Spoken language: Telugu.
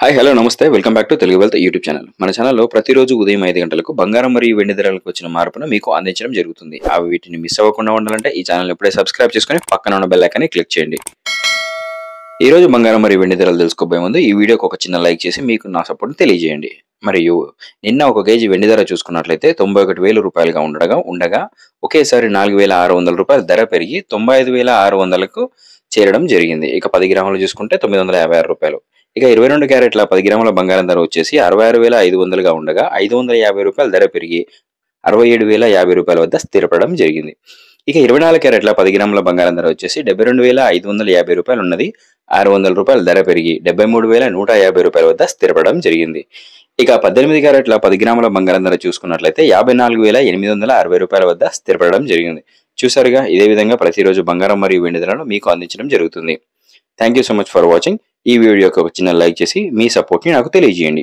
హాయ్ హలో నమస్తే welcome back to Telugu wealth YouTube channel. మన ఛానల్లో ప్రతిరోజు ఉదయం 5 గంటలకు బంగారం మరియు వెండి ధరలకు వచ్చిన మార్పును మీకు అందించడం జరుగుతుంది. అవి వీటిని మిస్ అవ్వకుండా ఉండాలంటే ఈ ఛానల్ ఇప్పుడే సబ్స్క్రైబ్ చేసుకొని పక్కన ఉన్న బెల్ ఐకాన్ని క్లిక్ చేయండి. ఈ రోజు బంగారం మరియు వెండి ధరలు తెలుసుకోబోయే ముందు ఈ వీడియోకి ఒక చిన్న లైక్ చేసి మీకు నా సపోర్ట్ని తెలియజేయండి. మరియు నిన్న ఒక కేజీ వెండి ధర చూసుకున్నట్లయితే 91,000 రూపాయలుగా ఉండగా ఒకేసారి 4,600 రూపాయల ధర పెరిగి 95,600కు చేరడం జరిగింది. ఇక 10 గ్రాములు చూసుకుంటే 956 రూపాయలు. ఇక 22 క్యారెట్ల 10 గ్రాముల బంగారం ధర వచ్చేసి 66,500గా ఉండగా 550 రూపాయల ధర పెరిగి 67,050 రూపాయల వద్ద స్థిరపడడం జరిగింది. ఇక 24 క్యారెట్ల 10 గ్రాముల బంగారం ధర వచ్చేసి 72,550 రూపాయలు ఉన్నది 600 రూపాయల ధర పెరిగి 73,150 రూపాయల వద్ద స్థిరపడడం జరిగింది. ఇక 18 క్యారెట్ల 10 గ్రాముల బంగారం ధర చూసుకున్నట్లయితే 54,860 రూపాయల వద్ద స్థిరపడడం జరిగింది. చూసారుగా, ఇదే విధంగా ప్రతిరోజు బంగారం మరియు వెండి ధరలను మీకు అందించడం జరుగుతుంది. Thank you so much for watching. ఈ వీడియోకి ఒక చిన్న లైక్ చేసి మీ సపోర్ట్ని నాకు తెలియజేయండి.